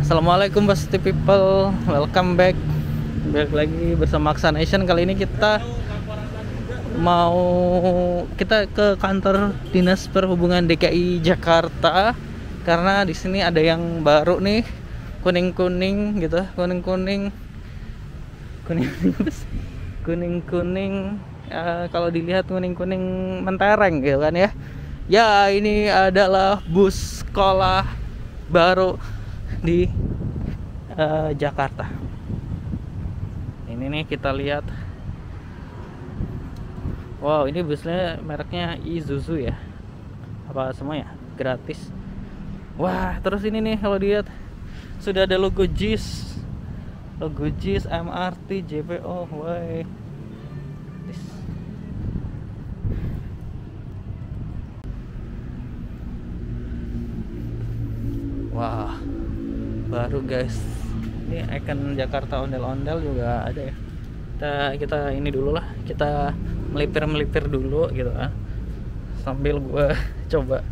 Assalamualaikum Positive People, welcome back. Balik lagi bersama Aksa Nation. Kali ini kita ke kantor Dinas Perhubungan DKI Jakarta karena di sini ada yang baru nih, kuning-kuning gitu, kuning-kuning. Kalau dilihat kuning-kuning mentereng gitu kan ya. Ya, ini adalah bus sekolah baru di Jakarta. Ini nih kita lihat. Wow, ini busnya mereknya Isuzu ya. Apa semuanya gratis. Wah, terus ini nih kalau dilihat sudah ada logo JIS. Logo JIS, MRT, JPO. Woi. Wah, baru guys. Ini ikon Jakarta ondel-ondel juga ada ya. Kita ini dulu lah, kita melipir dulu gitu kan, sambil gue coba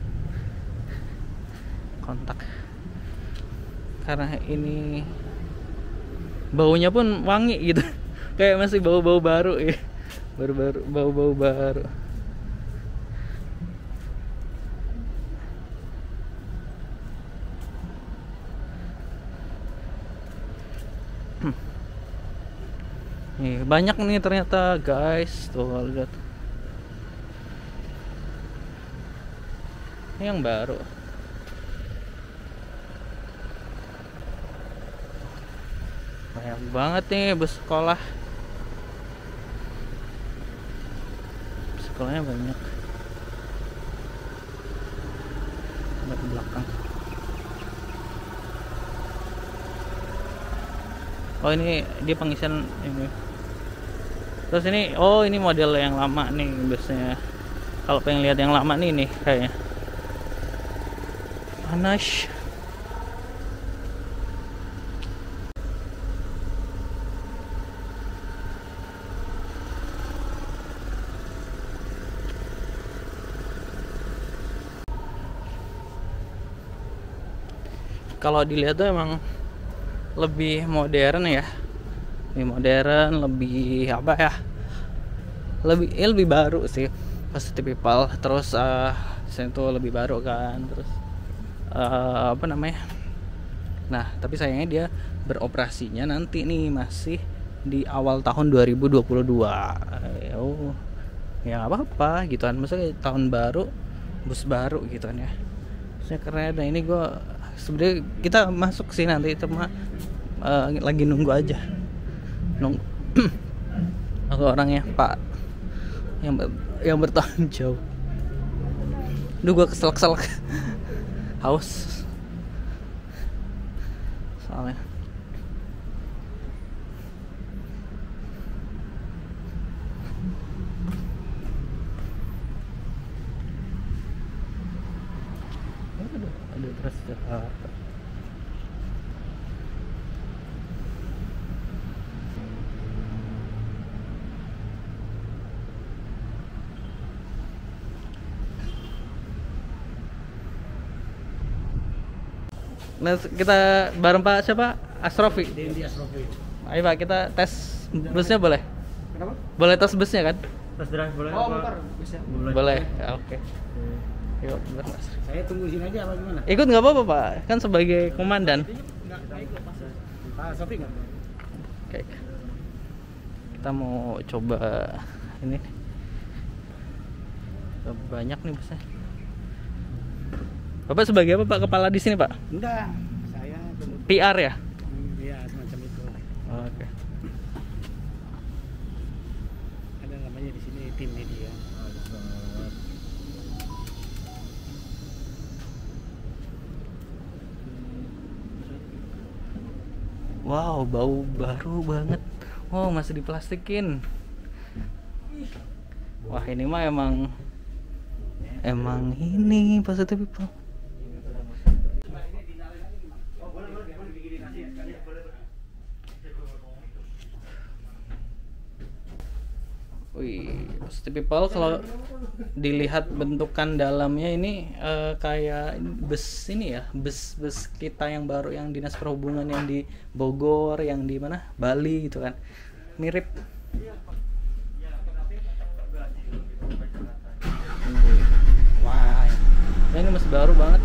kontak karena ini baunya pun wangi gitu. Kayak masih bau-bau baru ya, bau-bau baru. Nih, banyak nih ternyata guys, tuh lihat. Ini yang baru. Banyak banget nih bus sekolah. Sekolahnya banyak. Sampai ke belakang. Oh, ini dia pengisian ini. Terus ini, oh ini model yang lama nih busnya. Kalau pengen lihat yang lama nih kayaknya. Panas. Kalau dilihat tuh emang lebih modern ya. Lebih modern, lebih apa ya? Lebih baru sih Positive People. Terus sini tuh lebih baru kan. Terus apa namanya? Nah, tapi sayangnya dia beroperasinya nanti nih masih di awal tahun 2022. Oh, ya nggak apa-apa gitu kan. Maksudnya tahun baru, bus baru gitu kan ya. Maksudnya keren. Nah, ini gue sebenarnya kita masuk sih nanti, cuma lagi nunggu aja. Nunggu orangnya Pak yang bertanggung jawab. Duh, gue keselak haus soalnya. Ada Trans Jakarta. Nah, kita bareng Pak siapa? Asrofi. Dendi Asrofi. Ayo Pak, kita tes busnya boleh? Kenapa? Boleh tes busnya kan? Tes drive boleh? Oh, bentar, bisa. Boleh. Ya, oke. Yuk, bentar, Mas. Saya tunggu sini aja apa gimana? Ikut nggak apa-apa Pak, kan sebagai komandan. Enggak ikut Mas. Pak Sofi enggak? Oke. Kita mau coba ini. Banyak nih busnya. Bapak sebagai apa Pak? Kepala di sini Pak? Enggak, saya PR ya? Iya, semacam itu. Oke. Ada namanya di sini tim media. Wow, bau baru banget. Wow, masih diplastikin. Wah, ini mah emang ini Positive People. Wih, City People kalau dilihat bentukan dalamnya ini kayak bus ini ya, bus kita yang baru yang dinas perhubungan yang di Bogor, yang di mana Bali gitu kan, mirip. Wah, ya ini masih baru banget.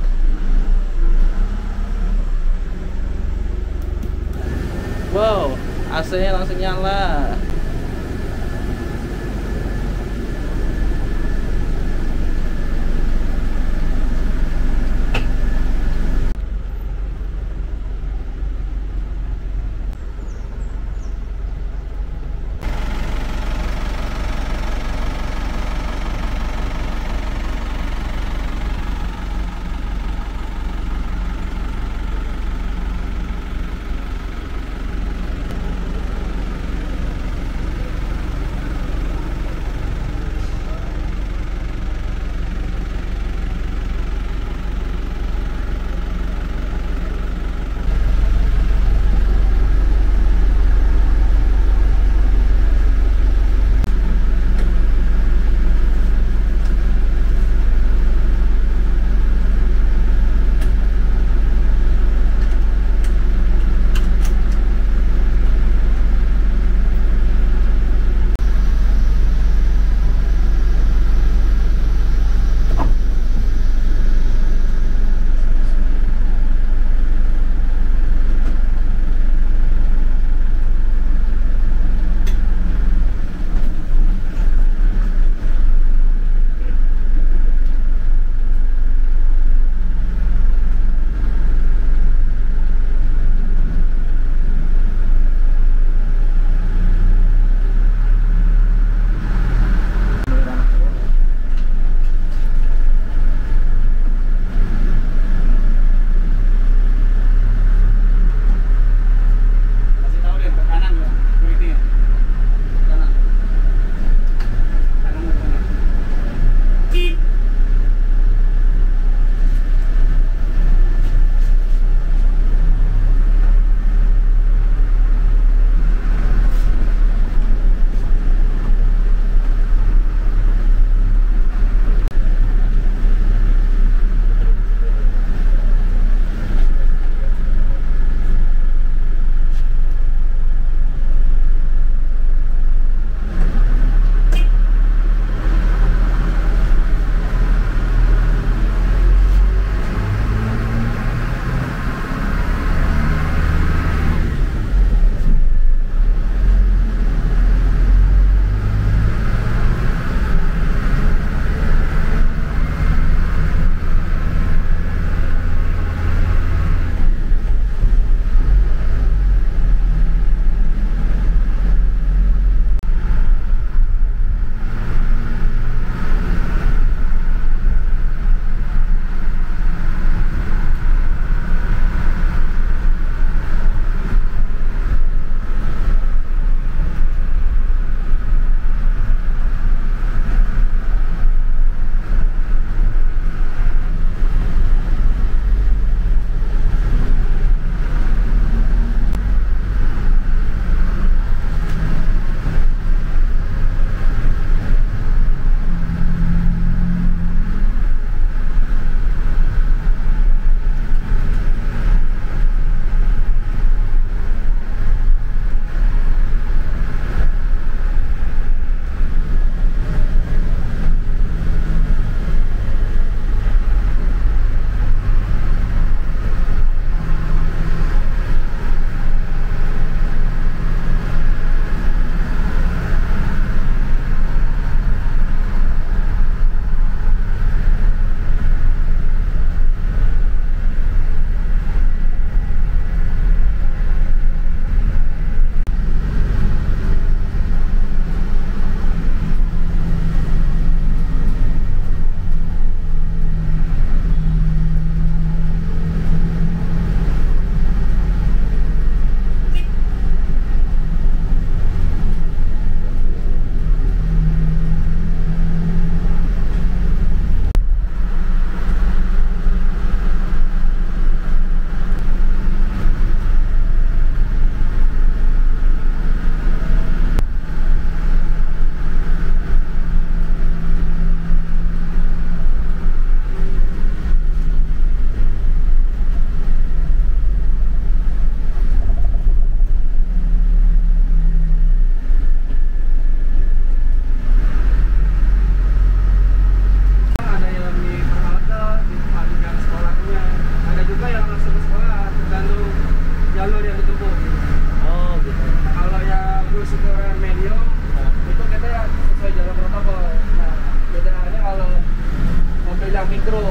Wow, AC-nya langsung nyala.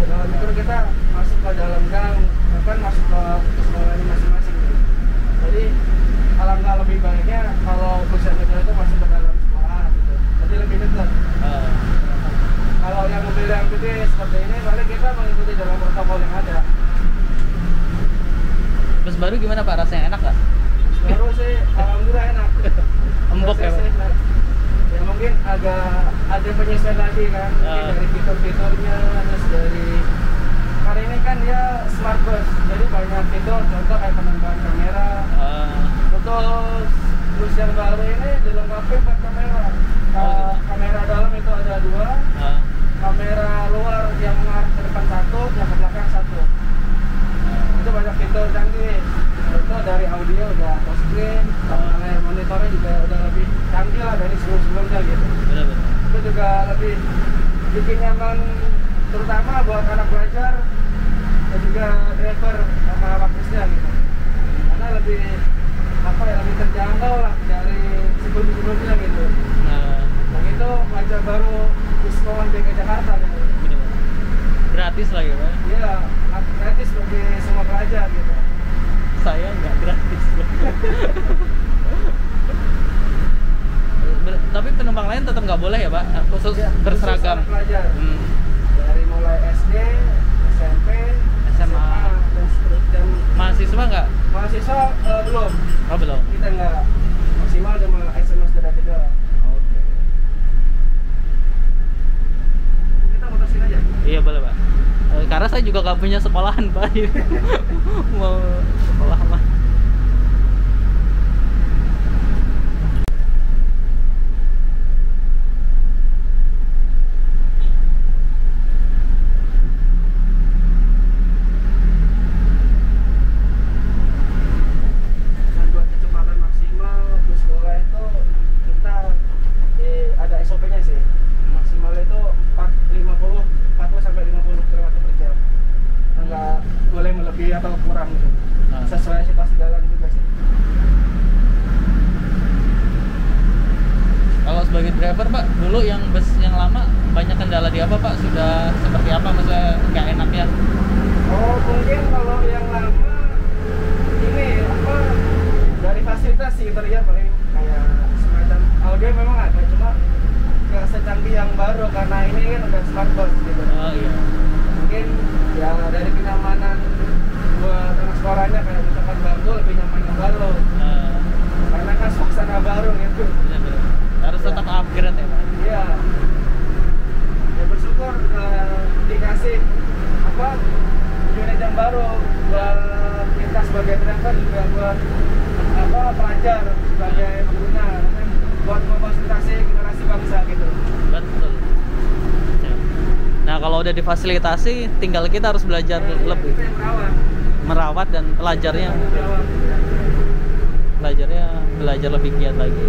Mikro kita masuk ke dalam gang, bahkan masuk ke sekolahnya masing-masing gitu. Jadi alangkah lebih baiknya kalau bus yang mikro itu masuk ke dalam sekolah gitu. Jadi lebih dekat. Kalau yang mobil yang gede seperti ini, paling kita mengikuti dalam protokol yang ada. Bus baru gimana Pak? Rasanya enak nggak? Baru sih, alhamdulillah enak. Empuk ya Pak? Ya mungkin agak ada penyesuaian lagi kan, mungkin dari fitur-fiturnya, terus dari karena ini kan dia smart bus, jadi banyak fitur, contoh kayak penambahan kamera. Terus bus yang baru ini dilengkapi 4 kamera. Kamera dalam itu ada 2, kamera luar yang mengarah ke depan 1, yang ke belakang 1. Itu banyak fitur canggih. Contoh dari audio udah touchscreen, monitornya juga udah lebih canggih lah dari sebelum-sebelumnya gitu. Benar-benar. Itu juga lebih bikin nyaman, terutama buat anak belajar dan juga driver sama waktusnya gitu. Karena lebih lebih terjangkau lah dari sebelum-sebelumnya gitu. Yang itu wajah baru di sekolah DKI Jakarta gitu. Gratis lagi Pak? Iya, gratis bagi semua pelajar gitu. Saya nggak gratis. Tapi penumpang lain tetap nggak boleh ya Pak? Khusus Ya, berseragam? khusus anak pelajar. Dari mulai SD, SMP, SMA. dan seterusnya. Mahasiswa nggak? Mahasiswa belum. Oh belum? Kita nggak maksimal cuma SMS dari kita. Oke. Kita mutusin aja. Iya boleh Pak. Karena saya juga nggak punya sekolahan Pak. Mau sekolah mah. Buat kecepatan maksimal bus sekolah itu kita ada SOP-nya sih. Maksimal itu 40 sampai 50 km/jam. Nggak boleh melebihi atau kurang gitu. Sesuai situasi jalan juga sih. Kalau sebagai driver Pak, dulu yang bus yang lama banyak kendala di apa Pak? Sudah seperti apa maksudnya nggak enaknya? Oh mungkin kalau yang lama ini apa dari fasilitas sih interior paling kayak semacam audio memang ada, cuma nggak secanggih yang baru karena ini kan udah smart bus gitu. Oh iya. Mungkin ya dari kenyamanan buat anak sekolahnya kayak misalkan bangku lebih nyaman yang baru karena kan suasana baru gitu. Benar-benar. Harus tetap upgrade ya Pak? Iya. Ya bersyukur dikasih apa unit yang baru buat kita sebagai driver juga buat apa pelajar sebagai pengguna buat memfasilitasi generasi bangsa gitu. Betul. Nah kalau udah difasilitasi, tinggal kita harus belajar lebih Kita yang merawat dan pelajarnya belajar lebih giat lagi.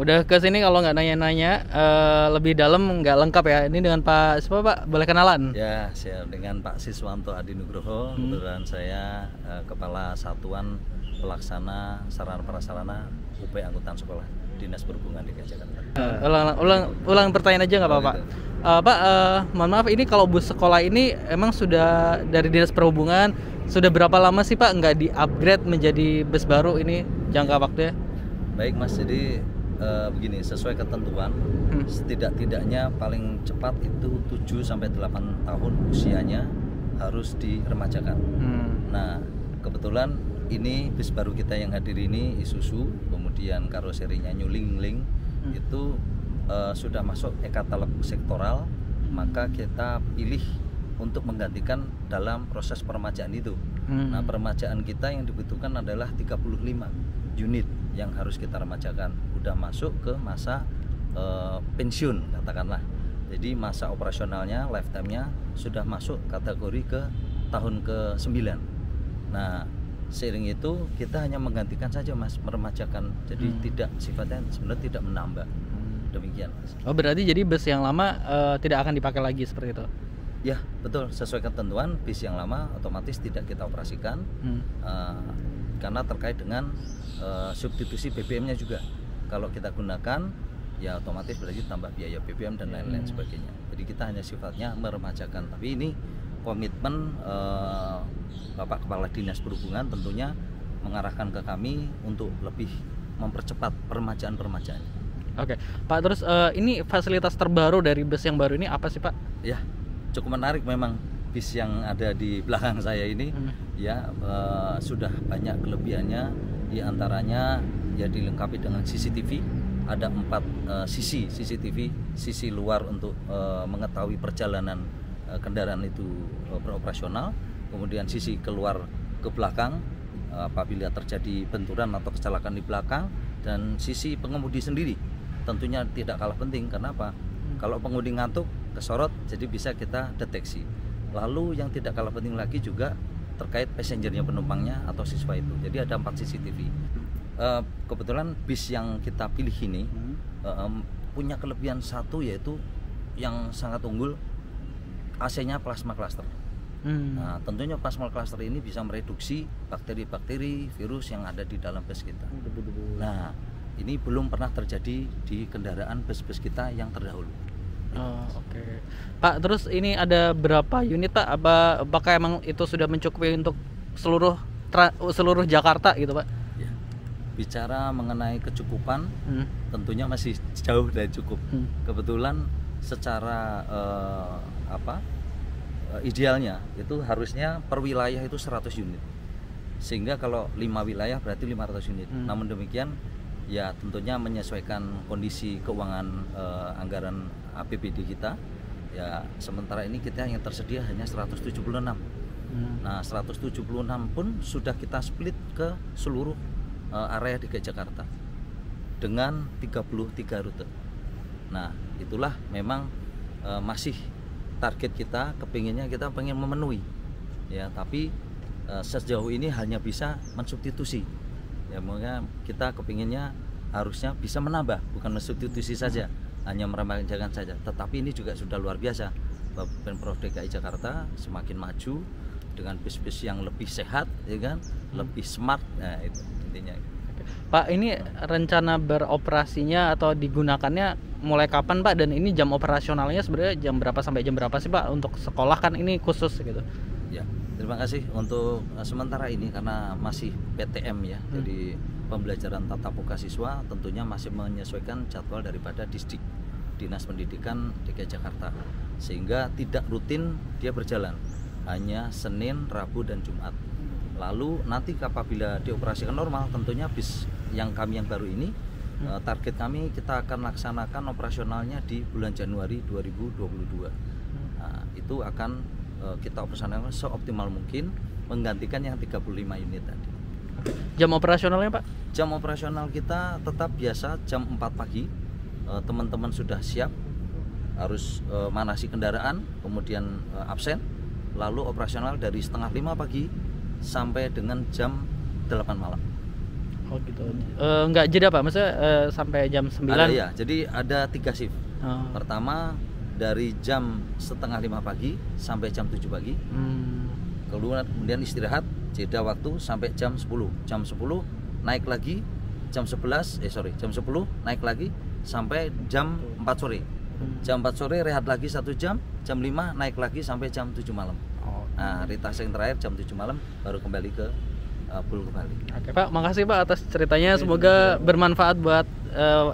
udah ke sini kalau nggak nanya-nanya lebih dalam nggak lengkap ya. Ini dengan Pak siapa Pak? Boleh kenalan? Ya, saya dengan Pak Siswanto Adi Nugroho. Kebetulan saya Kepala Satuan Pelaksana Sarana Prasarana UP Angkutan Sekolah Dinas Perhubungan DKI Jakarta. Ulang pertanyaan aja nggak apa-apa. Pak, mohon maaf, ini kalau bus sekolah ini emang sudah dari Dinas Perhubungan sudah berapa lama sih Pak nggak di-upgrade menjadi bus baru ini jangka waktunya? Baik Mas, jadi begini, sesuai ketentuan setidak-tidaknya paling cepat itu 7-8 tahun usianya harus diremajakan. Nah, kebetulan ini bus baru kita yang hadir ini Isuzu, kemudian karoserinya New Link itu sudah masuk e-katalog sektoral, maka kita pilih untuk menggantikan dalam proses peremajaan itu. Nah, peremajaan kita yang dibutuhkan adalah 35 unit yang harus kita remajakan. Udah masuk ke masa pensiun katakanlah. Jadi masa operasionalnya, lifetime-nya sudah masuk kategori ke tahun ke-9. Nah, seiring itu kita hanya menggantikan saja Mas, meremajakan. Jadi tidak sifatnya sebenarnya tidak menambah. Demikian Mas. Oh, berarti jadi bus yang lama tidak akan dipakai lagi seperti itu? Ya, betul, sesuai ketentuan bis yang lama otomatis tidak kita operasikan karena terkait dengan substitusi BBM-nya juga. Kalau kita gunakan ya otomatis berarti tambah biaya BBM dan lain-lain sebagainya. Jadi kita hanya sifatnya meremajakan. Tapi ini komitmen Bapak Kepala Dinas Perhubungan tentunya mengarahkan ke kami untuk lebih mempercepat peremajaan. Oke, Pak, terus ini fasilitas terbaru dari bus yang baru ini apa sih Pak? Ya, cukup menarik memang bis yang ada di belakang saya ini. Ya, sudah banyak kelebihannya. Di antaranya ya dilengkapi dengan CCTV. Ada 4 sisi CCTV, sisi luar untuk mengetahui perjalanan kendaraan itu beroperasional, kemudian sisi keluar ke belakang apabila terjadi benturan atau kecelakaan di belakang, dan sisi pengemudi sendiri tentunya tidak kalah penting. Karena apa? Kalau pengemudi ngantuk, kesorot, jadi bisa kita deteksi. Lalu yang tidak kalah penting lagi juga terkait passengernya, penumpangnya atau siswa itu. Jadi ada 4 CCTV. Kebetulan bis yang kita pilih ini punya kelebihan satu, yaitu yang sangat unggul, AC-nya plasma cluster. Nah, tentunya plasma cluster ini bisa mereduksi bakteri-bakteri, virus yang ada di dalam bus kita. Nah, ini belum pernah terjadi di kendaraan bus-bus kita yang terdahulu. Oh, oke. Pak, terus ini ada berapa unit Pak? Apakah emang itu sudah mencukupi untuk seluruh Jakarta gitu Pak? Ya. Bicara mengenai kecukupan, tentunya masih jauh dari cukup. Kebetulan secara idealnya itu harusnya per wilayah itu 100 unit. Sehingga kalau 5 wilayah berarti 500 unit. Namun demikian ya tentunya menyesuaikan kondisi keuangan anggaran APBD kita. Ya sementara ini kita yang tersedia hanya 176. Nah, 176 pun sudah kita split ke seluruh area DKI Jakarta dengan 33 rute. Nah, itulah memang masih target kita, kepinginnya kita pengen memenuhi. Ya, tapi sejauh ini hanya bisa mensubstitusi. Ya, makanya kita kepinginnya harusnya bisa menambah, bukan mensubstitusi saja, hanya meremajakan saja. Tetapi ini juga sudah luar biasa. Pemprov DKI Jakarta semakin maju dengan bis-bis yang lebih sehat, ya kan, lebih smart. Nah, itu intinya. Pak, ini rencana beroperasinya atau digunakannya mulai kapan Pak? Dan ini jam operasionalnya sebenarnya jam berapa sampai jam berapa sih Pak? Untuk sekolah kan ini khusus gitu. Ya, terima kasih. Untuk sementara ini karena masih PTM ya, jadi pembelajaran tatap muka siswa tentunya masih menyesuaikan jadwal daripada Disdik, Dinas Pendidikan DKI Jakarta, sehingga tidak rutin dia berjalan, hanya Senin, Rabu, dan Jumat. Lalu nanti apabila dioperasikan normal, tentunya bis yang kami yang baru ini target kami kita akan laksanakan operasionalnya di bulan Januari 2022. Nah, itu akan kita operasionalkan seoptimal mungkin, menggantikan yang 35 unit tadi. Jam operasionalnya Pak? Jam operasional kita tetap biasa jam 4 pagi. Teman-teman sudah siap, harus manasi kendaraan, kemudian absen. Lalu operasional dari setengah 5 pagi sampai dengan jam 8 malam. Oh gitu. Nggak jeda Pak, maksudnya sampai jam 9? Ada ya, jadi ada 3 shift. Oh. Pertama dari jam setengah 5 pagi sampai jam 7 pagi. Kemudian istirahat, jeda waktu sampai jam 10. Jam 10 naik lagi, jam 10 naik lagi sampai jam 4 sore. Jam 4 sore rehat lagi 1 jam, jam 5 naik lagi sampai jam 7 malam. Nah, retake yang terakhir jam 7 malam baru kembali ke full kembali. Oke Pak, makasih Pak atas ceritanya. Semoga bermanfaat buat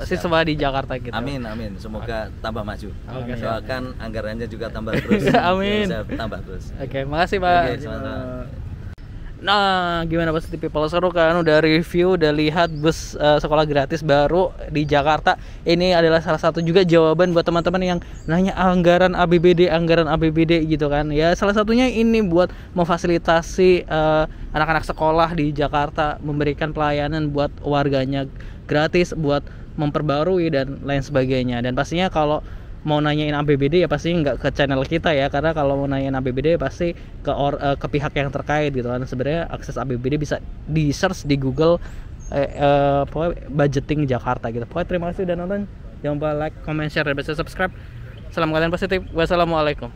siswa di Jakarta gitu. Amin. Semoga tambah maju. Oke, doakan anggarannya juga tambah terus. Amin. Bisa tambah terus. Oke, makasih Pak. Oke, sama-sama. Nah, gimana Positive People? Seru kan? Udah review, udah lihat bus sekolah gratis baru di Jakarta. Ini adalah salah satu juga jawaban buat teman-teman yang nanya anggaran APBD gitu kan. Ya, salah satunya ini buat memfasilitasi anak-anak sekolah di Jakarta, memberikan pelayanan buat warganya gratis, buat memperbarui dan lain sebagainya. Dan pastinya kalau mau nanyain APBD ya pasti nggak ke channel kita ya, karena kalau mau nanyain APBD pasti ke pihak yang terkait gitu kan. Sebenarnya akses APBD bisa di search di Google pokoknya budgeting Jakarta gitu. Pokoknya terima kasih udah nonton, jangan lupa like, comment, share, dan subscribe. Salam kalian positif, wassalamualaikum.